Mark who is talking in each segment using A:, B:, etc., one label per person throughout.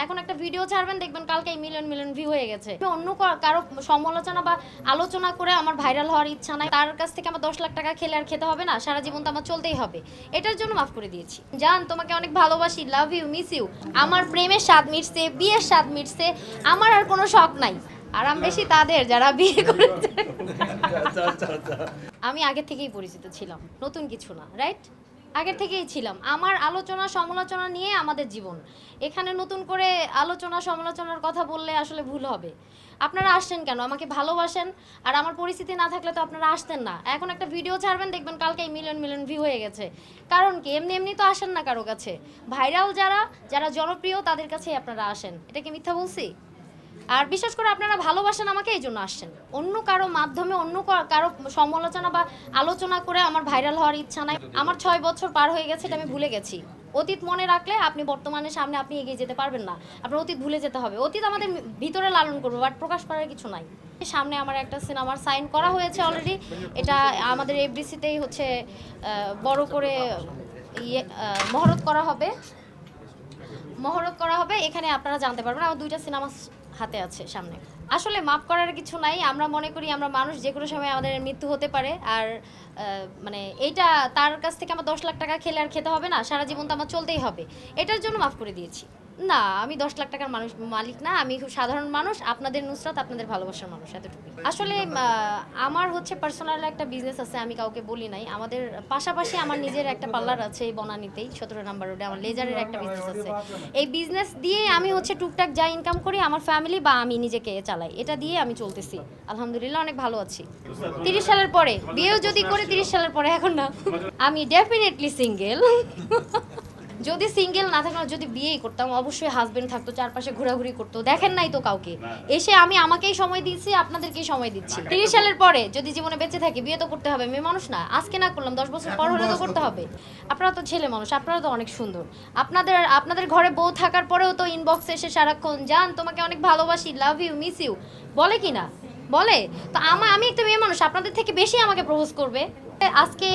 A: এখন একটা ভিডিও ছাড়বেন দেখবেন কালকেই মিলিয়ন মিলিয়ন ভিউ হয়ে গেছে। অন্য কারো সমালোচনা বা আলোচনা করে আমার ভাইরাল হওয়ার ইচ্ছা নাই। তার কাছ থেকে আমার 10 লাখ টাকা খেলে আর খেতে হবে না, সারা জীবন তো আমার চলতেই হবে। এটার জন্য মাফ করে দিয়েছি। জান, তোমাকে অনেক ভালোবাসি, লাভ ইউ, মিস ইউ। আমার প্রেমের স্বাদ মিটছে, বিয়ের স্বাদ মিটছে, আমার আর কোনো শখ নাই। আরাম বেশি তাদের যারা বিয়ে করেছে। আমি আগে থেকেই পরিচিত ছিলাম, নতুন কিছু না, রাইট? আগের থেকেই ছিলাম। আমার আলোচনা সমালোচনা নিয়ে আমাদের জীবন। এখানে নতুন করে আলোচনা সমালোচনার কথা বললে আসলে ভুল হবে। আপনারা আসছেন কেন? আমাকে ভালোবাসেন, আর আমার পরিস্থিতি না থাকলে তো আপনারা আসতেন না। এখন একটা ভিডিও ছাড়বেন দেখবেন কালকেই মিলিয়ন মিলিয়ন ভিউ হয়ে গেছে। কারণ কি, এমনি এমনি তো আসেন না কারো কাছে। ভাইরাল যারা জনপ্রিয় তাদের কাছেই আপনারা আসেন। এটা কি মিথ্যা বলছি? আর বিশেষ করে আপনারা ভালোবাসেন আমাকে, এই জন্য আসছেন। অন্য কারো মাধ্যমে অন্য কারো সমালোচনা বা আলোচনা করে আমার ভাইরাল হওয়ার ইচ্ছা নাই। আমার 6 বছর পার হয়ে গেছে, এটা আমি ভুলে গেছি। অতীত মনে রাখলে আপনি বর্তমানের সামনে আপনি এগিয়ে যেতে পারবেন না। আপনার অতীত ভুলে যেতে হবে। অতীত আমাদের ভিতরে লালন করবো, বাট প্রকাশ করার কিছু নাই। সামনে আমার একটা সিনেমার সাইন করা হয়েছে অলরেডি। এটা আমাদের এফডিসিতেই হচ্ছে বড় করে মহরত করা হবে। এখানে আপনারা জানতে পারবেন। আমার 2টা সিনেমা হাতে আছে সামনে। আসলে মাফ করার কিছু নাই। আমরা মনে করি আমরা মানুষ, যে কোনো সময় আমাদের মৃত্যু হতে পারে। আর মানে এইটা তার কাছ থেকে আমার 10 লাখ টাকা খেলে আর খেতে হবে না, সারা জীবন তো আমার চলতেই হবে। এটার জন্য মাফ করে দিয়েছি। না, আমি 10 লাখ টাকার মালিক না। আমি খুব সাধারণ মানুষ, আপনাদের নুসরাত, আপনাদের ভালোবাসার মানুষ, এতটুকু। আসলে আমার হচ্ছে পার্সোনাল একটা বিজনেস আছে, আমি কাউকে বলি নাই। আমাদের পাশাপাশি আমার নিজের একটা পার্লার আছে এই বনানীতেই, 17 নম্বর রোডে। আমার লেজারের একটা বিজনেস আছে। এই বিজনেস দিয়ে আমি হচ্ছে টুকটাক যা ইনকাম করি আমার ফ্যামিলি বা আমি নিজেকে চালাই, এটা দিয়ে আমি চলতেছি। আলহামদুলিল্লাহ অনেক ভালো আছি। 30 সালের পরে বিয়েও যদি করে 30 সালের পরে, এখন না। আমি ডেফিনেটলি সিঙ্গেল। যদি সিঙ্গেল না থাকতাম, যদি বিয়েই করতাম, অবশ্যই হাজবেন্ড থাকতো, চারপাশে ঘোরাঘুরি করতো। দেখেন নাই তো কাউকে। এসে আমি আমাকেই সময় দিচ্ছি, আপনাদেরকেই সময় দিচ্ছি। 30 সালের পরে যদি জীবনে বেঁচে থাকি, বিয়ে তো করতে হবে। মেয়ে মানুষ না, আজকে না করলাম 10 বছর পর হলে তো করতে হবে। আপনারা তো ছেলে মানুষ, আপনারা তো অনেক সুন্দর। আপনাদের ঘরে বউ থাকার পরেও তো ইনবক্সে এসে সারাক্ষণ, জান তোমাকে অনেক ভালোবাসি, লাভ ইউ, মিস ইউ, বলে কি না? বলে তো। আমি একটা মেয়ে মানুষ, আপনাদের থেকে বেশি আমাকে প্রপোজ করবে। আজকে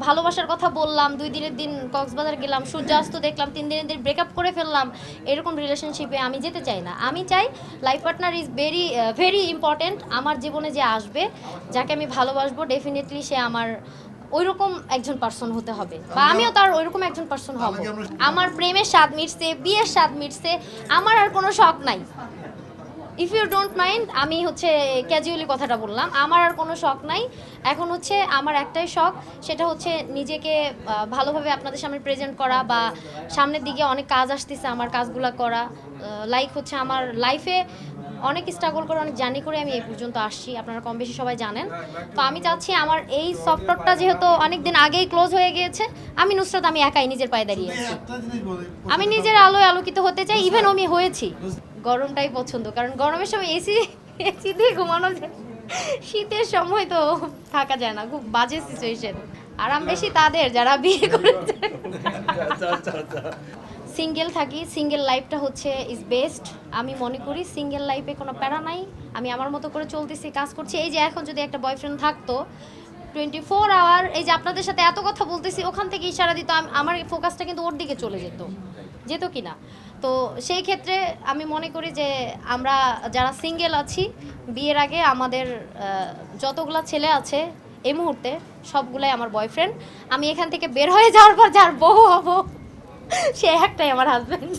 A: ভালোবাসার কথা বললাম, 2 দিনের দিন কক্সবাজার গেলাম, সূর্যাস্ত দেখলাম, 3 দিনের দিন ব্রেকআপ করে ফেললাম। এরকম রিলেশনশিপে আমি যেতে চাই না। আমি চাই life partner is very very important. আমার জীবনে যে আসবে, যাকে আমি ভালোবাসবো, ডেফিনেটলি সে আমার ওইরকম একজন পার্সন হতে হবে, বা আমিও তার ওইরকম একজন পার্সন হব। আমার প্রেমের স্বাদ মিটছে, বিয়ের স্বাদ মিটছে, আমার আর কোনো শখ নাই। ইফ ইউ ডোন্ট মাইন্ড, আমি হচ্ছে ক্যাজুয়ালি কথাটা বললাম। আমার আর কোনো শখ নাই। এখন হচ্ছে আমার একটাই শখ, সেটা হচ্ছে নিজেকে ভালোভাবে আপনাদের সামনে প্রেজেন্ট করা, বা সামনের দিকে অনেক কাজ আসতেছে, আমার কাজগুলো করা। লাইক হচ্ছে আমার লাইফে অনেক স্ট্রাগল করে, অনেক জার্নি করে আমি এই পর্যন্ত আসছি, আপনারা কম বেশি সবাই জানেন। তো আমি চাচ্ছি আমার এই সফটওয়্যারটা যেহেতু অনেক দিন আগেই ক্লোজ হয়ে গিয়েছে, আমি নুসরাত, আমি একাই নিজের পায়ে দাঁড়িয়েছি। আমি নিজের আলোয় আলোকিত হতে চাই, ইভেন আমি হয়েছি। গরমটাই পছন্দ, কারণ গরমের সময় এসি দিয়ে ঘুমানো যায়, শীতের সময় তো থাকা যায় না, খুব বাজে সিচুয়েশন। আরাম বেশি তাদের যারা বিয়ে করেছে। সিঙ্গেল থাকি, সিঙ্গেল লাইফটা হচ্ছে ইজ বেস্ট। আমি মনে করি সিঙ্গেল লাইফে কোনো প্যারা নাই। আমি আমার মতো করে চলতেছি, কাজ করছি। এই যে এখন যদি একটা বয়ফ্রেন্ড থাকতো 24 আওয়ার, এই যে আপনাদের সাথে এত কথা বলতেছি, ওখান থেকে ইশারা দিত, আমার ফোকাসটা কিন্তু ওর দিকে চলে যেত কি না। তো সেই ক্ষেত্রে আমি মনে করি যে আমরা যারা সিঙ্গেল আছি, বিয়ের আগে আমাদের যতগুলা ছেলে আছে এই মুহূর্তে, সবগুলাই আমার বয়ফ্রেন্ড। আমি এখান থেকে বের হয়ে যাওয়ার পর যার বউ হব, সে একটাই আমার হাজবেন্ড।